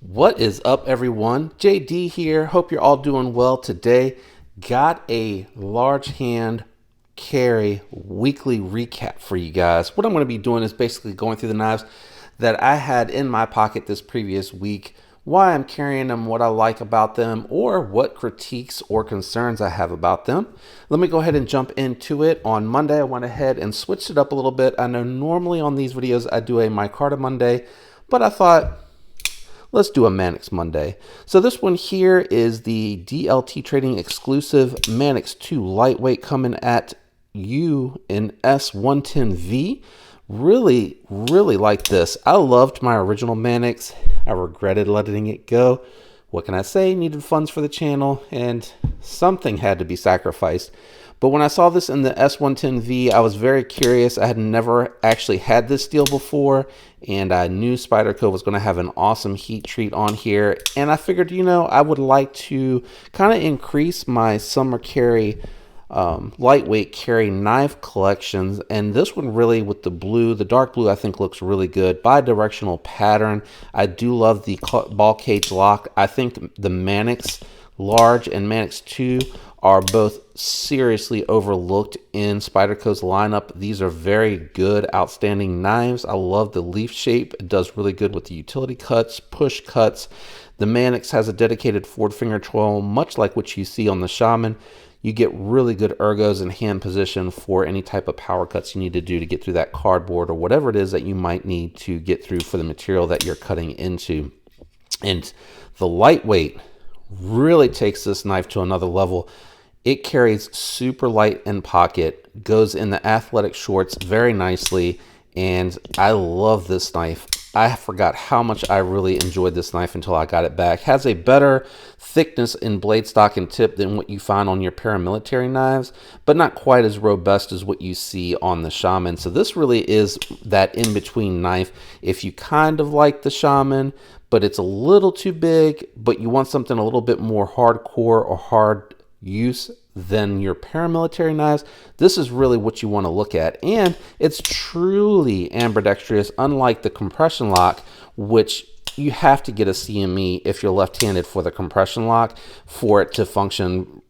What is up, everyone? JD here. Hope you're all doing well today. Got a large hand carry weekly recap for you guys. What I'm going to be doing is basically going through the knives that I had in my pocket this previous week, why I'm carrying them, what I like about them, or what critiques or concerns I have about them. Let me go ahead and jump into it. On Monday, I went ahead and switched it up a little bit. I know normally on these videos I do a micarta Monday, but I thought, let's do a Manix Monday. So this one here is the DLT Trading exclusive Manix 2 lightweight coming at you in S110V. Really like this. I loved my original Manix. I regretted letting it go. What can I say? Needed funds for the channel and something had to be sacrificed. But when I saw this in the S110V, I was very curious. I had never actually had this steel before, and I knew Spyderco was going to have an awesome heat treat on here. And I figured, you know, I would like to kind of increase my summer carry, lightweight carry knife collections. And this one really with the blue, the dark blue, I think looks really good. Bi-directional pattern. I do love the ball cage lock. I think the Manix Large and Manix 2 are both seriously overlooked in Spyderco's lineup. These are very good, outstanding knives. I love the leaf shape. It does really good with the utility cuts, push cuts. The Manix has a dedicated forward finger choil, much like what you see on the Shaman. You get really good ergos and hand position for any type of power cuts you need to do to get through that cardboard or whatever it is that you might need to get through for the material that you're cutting into. And the lightweight really takes this knife to another level. It carries super light in pocket, goes in the athletic shorts very nicely, and I love this knife. I forgot how much I really enjoyed this knife until I got it back. Has a better thickness in blade stock and tip than what you find on your paramilitary knives, but not quite as robust as what you see on the Shaman. So this really is that in-between knife. If you kind of like the Shaman, but it's a little too big, but you want something a little bit more hardcore or hard use than your paramilitary knives, this is really what you want to look at. And it's truly ambidextrous, unlike the compression lock, which you have to get a CME if you're left-handed for the compression lock for it to function,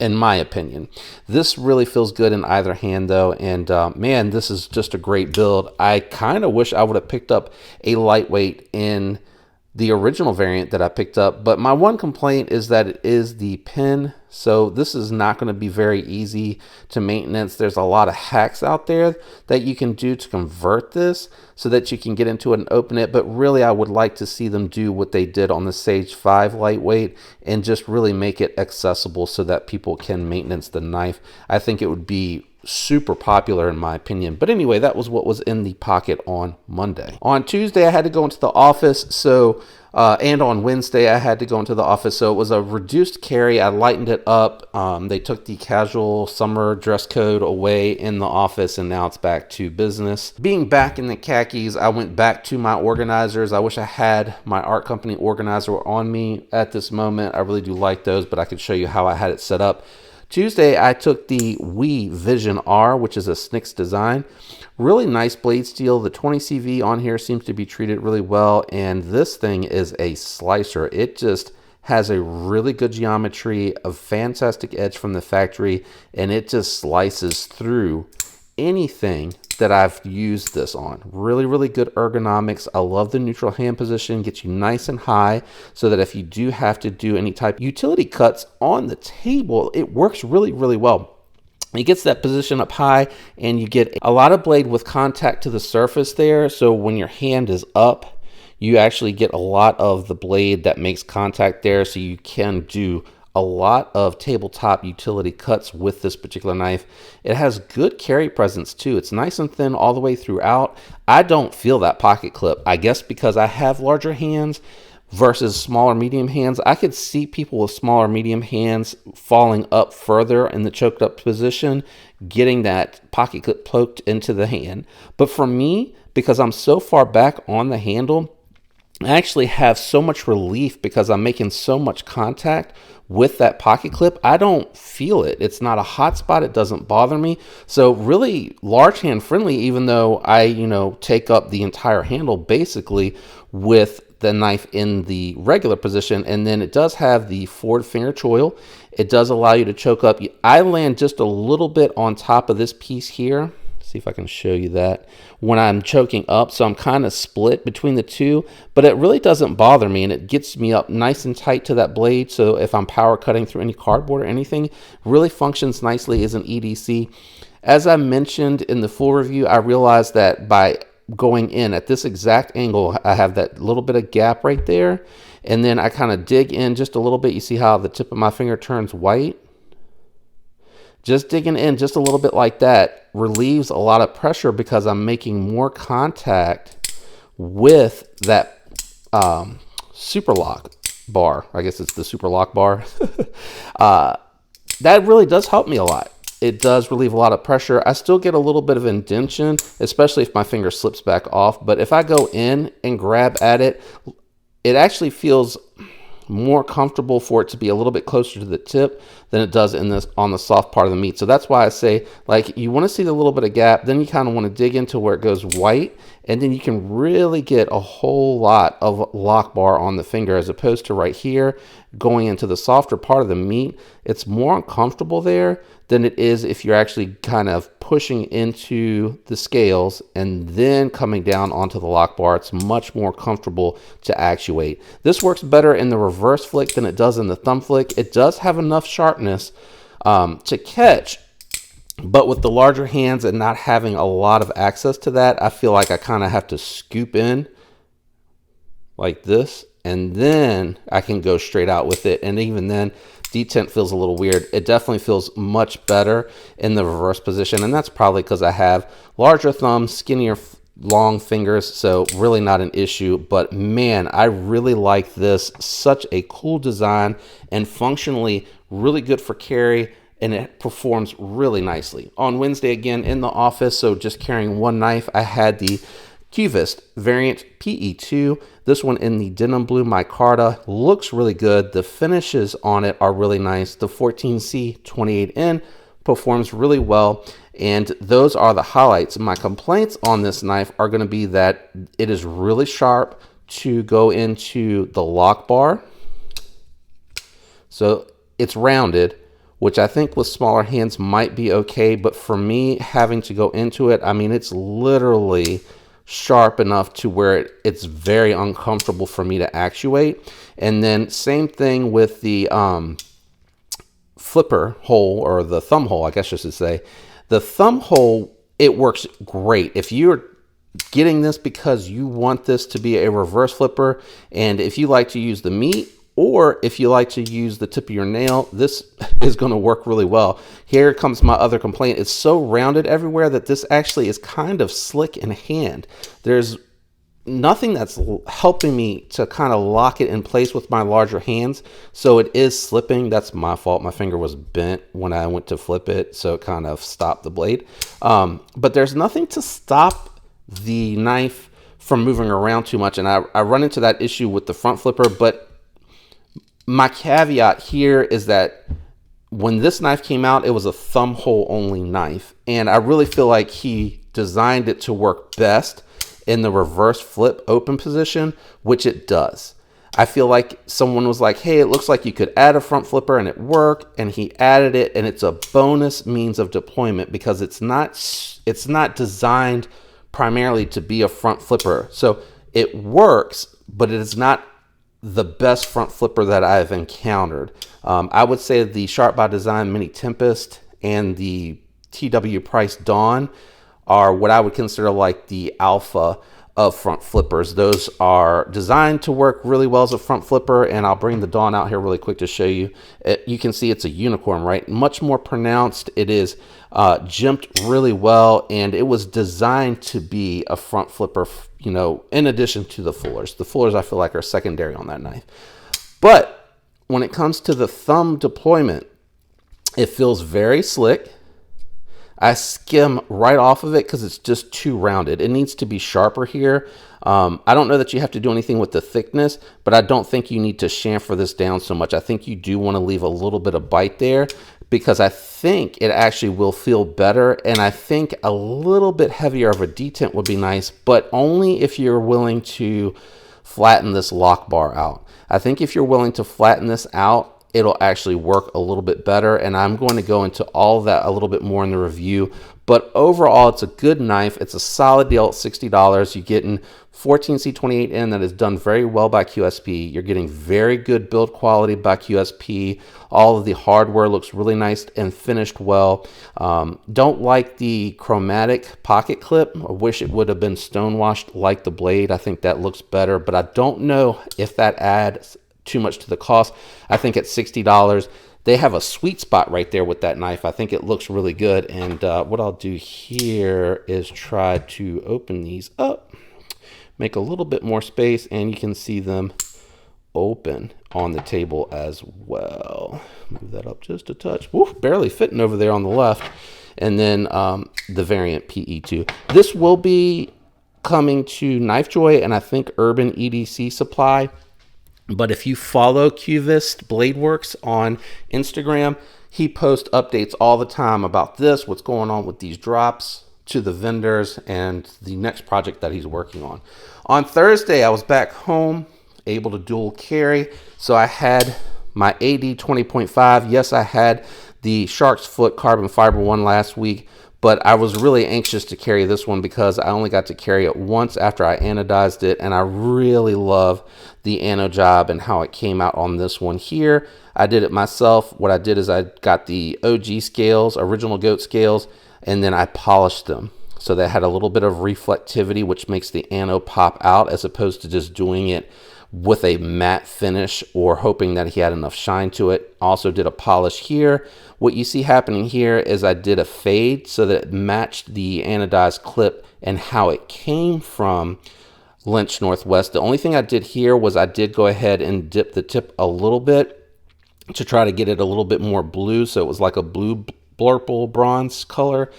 in my opinion. This really feels good in either hand though, and man, this is just a great build. I kind of wish I would have picked up a lightweight in the original variant that I picked up, but my one complaint is that it is the pin. So this is not going to be very easy to maintenance. There's a lot of hacks out there that you can do to convert this so that you can get into it and open it. But really, I would like to see them do what they did on the Sage 5 lightweight and just really make it accessible so that people can maintenance the knife. I think it would be super popular in my opinion. But anyway, that was what was in the pocket on Monday. On Tuesday, I had to go into the office. So and on Wednesday, I had to go into the office. So it was a reduced carry. I lightened it up. They took the casual summer dress code away in the office, and now it's back to business. Being back in the khakis, I went back to my organizers. I wish I had my art company organizer on me at this moment. I really do like those, but I could show you how I had it set up. Tuesday, I took the WII Vision R, which is a SNCS design. Really nice blade steel. The 20 CV on here seems to be treated really well, and this thing is a slicer. It just has a really good geometry, a fantastic edge from the factory, and it just slices through anything that I've used this on. Really good ergonomics. I love the neutral hand position, gets you nice and high so that if you do have to do any type of utility cuts on the table, it works really well. It gets that position up high and you get a lot of blade with contact to the surface there. So when your hand is up, you actually get a lot of the blade that makes contact there, so you can do a lot of tabletop utility cuts with this particular knife. It has good carry presence too. It's nice and thin all the way throughout. I don't feel that pocket clip. I guess because I have larger hands versus smaller medium hands. I could see people with smaller medium hands falling up further in the choked up position, getting that pocket clip poked into the hand. But for me, because I'm so far back on the handle, I actually have so much relief because I'm making so much contact with that pocket clip. I don't feel it. It's not a hot spot. It doesn't bother me. So really large hand friendly, even though I, take up the entire handle basically with the knife in the regular position, and then it does have the forward finger choil. It does allow you to choke up. I land just a little bit on top of this piece here. See if I can show you that when I'm choking up. So I'm kind of split between the two, but it really doesn't bother me, and it gets me up nice and tight to that blade. So if I'm power cutting through any cardboard or anything, really functions nicely as an EDC. As I mentioned in the full review, I realized that by going in at this exact angle, I have that little bit of gap right there, and then I kind of dig in just a little bit. You see how the tip of my finger turns white? Just digging in just a little bit like that relieves a lot of pressure because I'm making more contact with that super lock bar. I guess it's the super lock bar. That really does help me a lot. It does relieve a lot of pressure. I still get a little bit of indentation, especially if my finger slips back off. But if I go in and grab at it, it actually feels more comfortable for it to be a little bit closer to the tip than it does in this on the soft part of the meat. So that's why I say, like, you want to see the little bit of gap, then you kind of want to dig into where it goes white, and then you can really get a whole lot of lock bar on the finger, as opposed to right here going into the softer part of the meat. It's more uncomfortable there than it is if you're actually kind of pushing into the scales and then coming down onto the lock bar. It's much more comfortable to actuate. This works better in the reverse flick than it does in the thumb flick. It does have enough sharpness to catch, but with the larger hands and not having a lot of access to that, I feel like I kind of have to scoop in like this, and then I can go straight out with it. And even then, detent feels a little weird. It definitely feels much better in the reverse position, and that's probably because I have larger thumbs, skinnier long fingers, so really not an issue. But man, I really like this. Such a cool design and functionally really good for carry, and it performs really nicely. On Wednesday, again in the office, so just carrying one knife, I had the CIVIS Variant PE2. This one in the denim blue micarta looks really good. The finishes on it are really nice. The 14C 28N performs really well, and those are the highlights. My complaints on this knife are going to be that it is really sharp to go into the lock bar. So it's rounded, which I think with smaller hands might be okay, but for me, having to go into it, I mean, it's literally sharp enough to where it's very uncomfortable for me to actuate. And then same thing with the flipper hole, or the thumb hole, I guess I should say. The thumb hole, it works great. If you're getting this because you want this to be a reverse flipper, and if you like to use the meat, or if you like to use the tip of your nail, this is going to work really well. Here comes my other complaint. It's so rounded everywhere that this actually is kind of slick in hand. There's nothing that's helping me to kind of lock it in place with my larger hands, so it is slipping. That's my fault. My finger was bent when I went to flip it, so it kind of stopped the blade. But there's nothing to stop the knife from moving around too much, and I run into that issue with the front flipper. But my caveat here is that when this knife came out, it was a thumb hole only knife, and I really feel like he designed it to work best in the reverse flip open position, which it does. I feel like someone was like, hey, it looks like you could add a front flipper and it worked, and he added it, and it's a bonus means of deployment because it's not designed primarily to be a front flipper. So it works, but it is not the best front flipper that I've encountered. I would say the Sharp by Design Mini Tempest and the TW Price Dawn are what I would consider like the alpha of front flippers. Those are designed to work really well as a front flipper, and I'll bring the Dawn out here really quick to show you. You can see it's a unicorn, right? Much more pronounced. It is jimped really well, and it was designed to be a front flipper, you know, in addition to the fullers. The fullers I feel like are secondary on that knife. But when it comes to the thumb deployment, it feels very slick. I skim right off of it because it's just too rounded. It needs to be sharper here. I don't know that you have to do anything with the thickness, but I don't think you need to chamfer this down so much. I think you do want to leave a little bit of bite there, because I think it actually will feel better, and I think a little bit heavier of a detent would be nice, but only if you're willing to flatten this lock bar out. I think if you're willing to flatten this out, it'll actually work a little bit better, and I'm going to go into all of that a little bit more in the review. But overall, it's a good knife. It's a solid deal at $60. You're getting 14C28N that is done very well by QSP. You're getting very good build quality by QSP. All of the hardware looks really nice and finished well. Don't like the chromatic pocket clip. I wish it would have been stonewashed like the blade. I think that looks better, but I don't know if that adds too much to the cost. I think at $60, they have a sweet spot right there with that knife. I think it looks really good. And what I'll do here is try to open these up, make a little bit more space, and you can see them open on the table as well. Move that up just a touch. Woo, barely fitting over there on the left. And then the Variant PE2. This will be coming to Knife Joy and I think Urban EDC Supply. But if you follow Cuvist Blade Works on Instagram, he posts updates all the time about this, what's going on with these drops to the vendors, and the next project that he's working on. On Thursday, I was back home, able to dual carry. So I had my AD 20.5. Yes, I had the Shark's Foot carbon fiber one last week, but I was really anxious to carry this one because I only got to carry it once after I anodized it, and I really love the ano job and how it came out on this one here. I did it myself. What I did is I got the OG scales, original goat scales, and then I polished them. So they had a little bit of reflectivity, which makes the ano pop out, as opposed to just doing it with a matte finish or hoping that he had enough shine to it. Also did a polish here. What you see happening here is I did a fade so that it matched the anodized clip and how it came from LYNCH Northwest. The only thing I did here was I did go ahead and dip the tip a little bit to try to get it a little bit more blue, so it was like a blue blurple bronze color.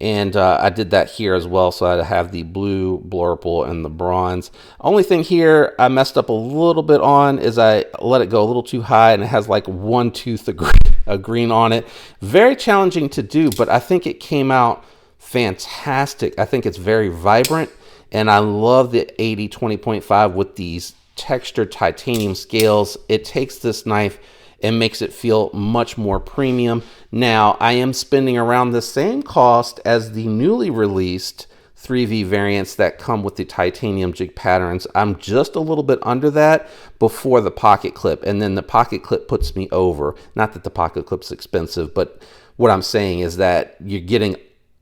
And I did that here as well, so I have the blue blurple and the bronze. Only thing here I messed up a little bit on is I let it go a little too high, and it has like one tooth of green on it. Very challenging to do, but I think it came out fantastic. I think it's very vibrant, and I love the 80-20.5 with these textured titanium scales. It takes this knife and makes it feel much more premium. Now, I am spending around the same cost as the newly released 3V variants that come with the titanium jig patterns. I'm just a little bit under that before the pocket clip, and then the pocket clip puts me over. Not that the pocket clip's expensive, but what I'm saying is that you're getting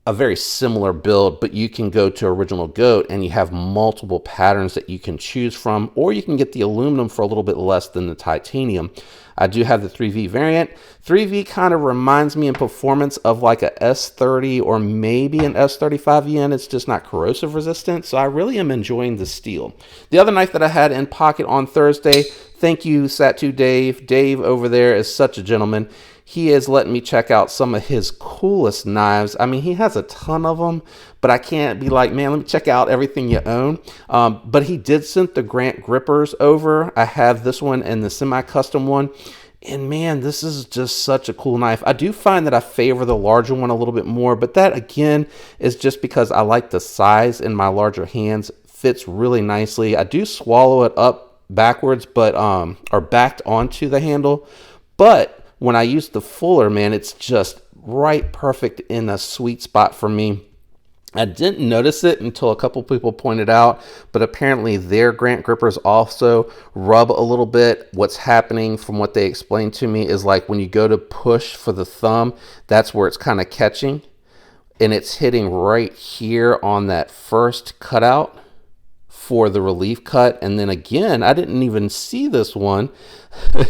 a very similar build, but you can go to original goat and you have multiple patterns that you can choose from, or you can get the aluminum for a little bit less than the titanium. I do have the 3V variant. 3V kind of reminds me in performance of like a S30 or maybe an S35EN. It's just not corrosive resistant, so I really am enjoying the steel. The other knife that I had in pocket on Thursday, thank you Satu Dave. Dave over there is such a gentleman. He is letting me check out some of his coolest knives. I mean, he has a ton of them, but I can't be like, man, let me check out everything you own. But he did send the Grant grippers over. I have this one and the semi-custom one. And man, this is just such a cool knife. I do find that I favor the larger one a little bit more, but that again is just because I like the size in my larger hands. Fits really nicely. I do swallow it up backwards, but or backed onto the handle, but when I use the fuller, man, it's just right perfect in a sweet spot for me. I didn't notice it until a couple people pointed out, but apparently their Grant grippers also rub a little bit. What's happening from what they explained to me is like when you go to push for the thumb, that's where it's kind of catching, and it's hitting right here on that first cutout for the relief cut. And then again, I didn't even see this one.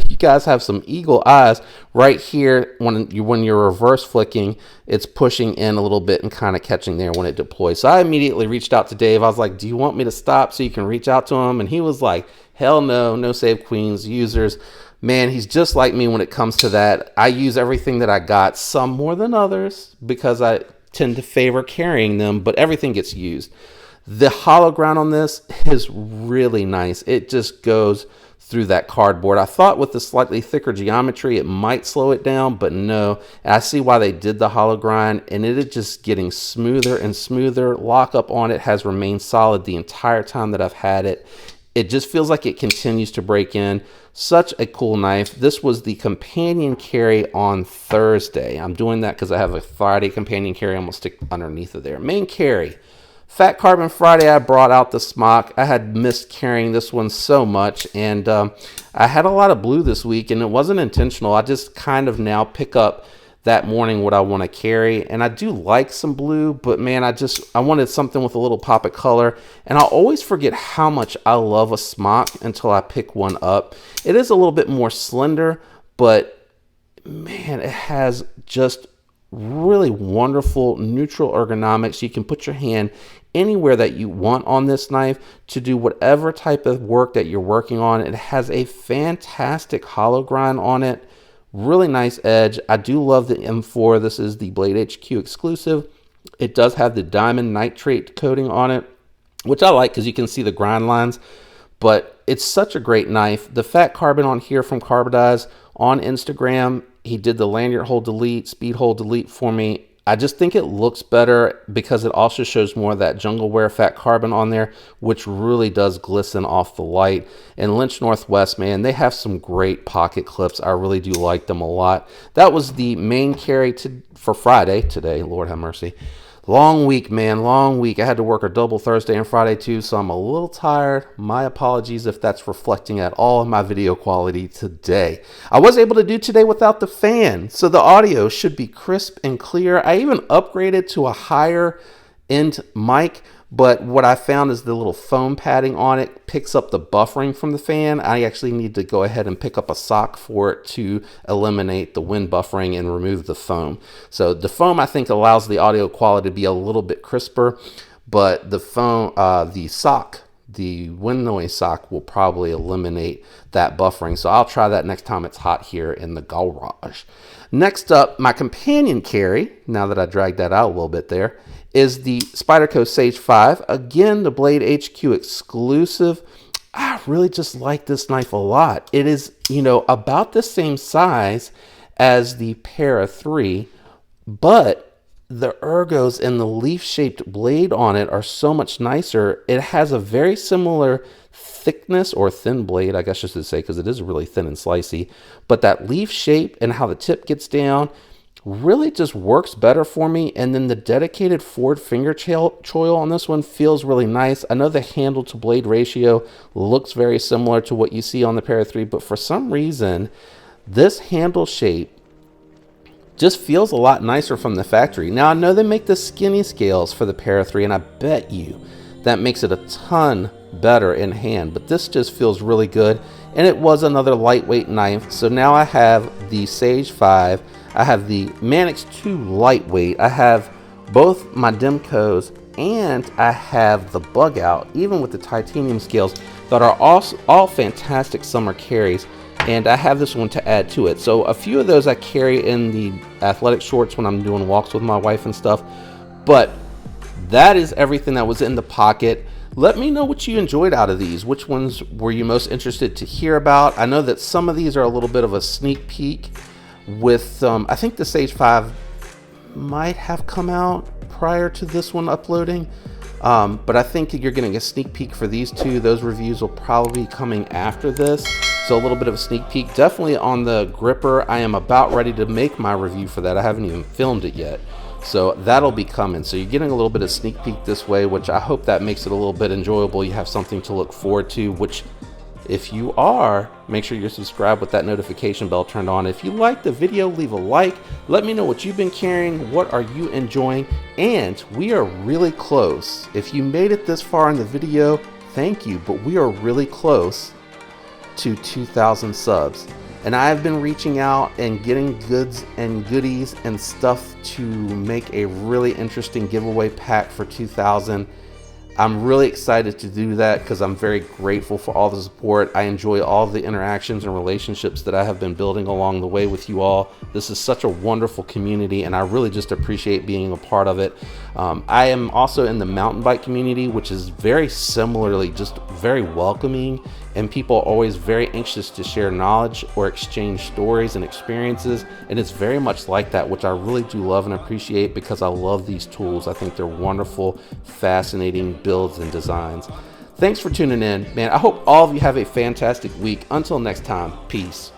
You guys have some eagle eyes right here. When you're reverse flicking, it's pushing in a little bit and kind of catching there when it deploys. So I immediately reached out to Dave. I was like, do you want me to stop so you can reach out to him? And he was like, hell no, no Save Queens users. Man, he's just like me when it comes to that. I use everything that I got, some more than others because I tend to favor carrying them, but everything gets used. The hollow ground on this is really nice. It just goes through that cardboard. I thought with the slightly thicker geometry it might slow it down, but no. And I see why they did the hollow grind, and it is just getting smoother and smoother. Lockup on it has remained solid the entire time that I've had it. it just feels like it continues to break in. Such a cool knife. This was the companion carry on Thursday. I'm doing that because I have a Friday companion carry. I'm going to stick underneath of there. Main carry. Fat Carbon Friday, I brought out the smock. I had missed carrying this one so much, and I had a lot of blue this week, and it wasn't intentional. I just kind of now pick up that morning what I want to carry, and I do like some blue, but man, I wanted something with a little pop of color, and I always forget how much I love a smock until I pick one up. It is a little bit more slender, but man, it has just really wonderful neutral ergonomics. You can put your hand anywhere that you want on this knife to do whatever type of work that you're working on. It has a fantastic hollow grind on it. Really nice edge. I do love the M4. This is the Blade HQ exclusive. It does have the diamond nitrate coating on it, which I like because you can see the grind lines, but it's such a great knife. The Fat Carbon on here from Carbodize on Instagram, he did the lanyard hold delete, speed hold delete for me. I just think it looks better because it also shows more of that jungle wear Fat Carbon on there, which really does glisten off the light. And LYNCH Northwest, man, they have some great pocket clips. I really do like them a lot. That was the main carry for Friday today. Lord have mercy. Long week, man, long week. I had to work a double Thursday and Friday too, so I'm a little tired. My apologies if that's reflecting at all in my video quality today. I was able to do today without the fan, so the audio should be crisp and clear. I even upgraded to a higher end mic, but what I found is the little foam padding on it picks up the buffering from the fan. I actually need to go ahead and pick up a sock for it to eliminate the wind buffering and remove the foam. So the foam, I think, allows the audio quality to be a little bit crisper, but the foam, the sock, the wind noise sock will probably eliminate that buffering. So I'll try that next time it's hot here in the garage. Next up, my companion carry, now that I dragged that out a little bit there, is the Spyderco Sage 5. Again, the Blade HQ exclusive. I really just like this knife a lot. It is, you know, about the same size as the Para 3, but the ergos and the leaf-shaped blade on it are so much nicer. It has a very similar thickness, or thin blade, I guess I should say, because it is really thin and slicey, but that leaf shape and how the tip gets down really just works better for me. And then the dedicated forward finger choil on this one feels really nice. I know the handle to blade ratio looks very similar to what you see on the Para 3, but for some reason this handle shape just feels a lot nicer from the factory. Now I know they make the skinny scales for the Para 3, and I bet you that makes it a ton better in hand, but this just feels really good. And it was another lightweight knife. So now I have the Sage 5, I have the Manix 2 lightweight, I have both my Demcos, and I have the Bug Out, even with the titanium scales, that are all fantastic summer carries. And I have this one to add to it. So a few of those I carry in the athletic shorts when I'm doing walks with my wife and stuff. But that is everything that was in the pocket. Let me know what you enjoyed out of these. Which ones were you most interested to hear about? I know that some of these are a little bit of a sneak peek with, I think the Sage 5 might have come out prior to this one uploading. But I think you're getting a sneak peek for these two. Those reviews will probably be coming after this. So a little bit of a sneak peek. Definitely on the gripper, I am about ready to make my review for that. I haven't even filmed it yet. So that'll be coming. So you're getting a little bit of sneak peek this way, which I hope that makes it a little bit enjoyable. You have something to look forward to, which if you are, make sure you're subscribed with that notification bell turned on. If you like the video, leave a like. Let me know what you've been carrying. What are you enjoying? And we are really close. If you made it this far in the video, thank you. But we are really close to 2,000 subs. And I've been reaching out and getting goods and goodies and stuff to make a really interesting giveaway pack for 2,000. I'm really excited to do that because I'm very grateful for all the support. I enjoy all the interactions and relationships that I have been building along the way with you all. This is such a wonderful community, and I really just appreciate being a part of it. I am also in the mountain bike community, which is very similarly just very welcoming, and people are always very anxious to share knowledge or exchange stories and experiences, and it's very much like that, which I really do love and appreciate because I love these tools. I think they're wonderful, fascinating builds and designs. Thanks for tuning in, man. I hope all of you have a fantastic week. Until next time, peace.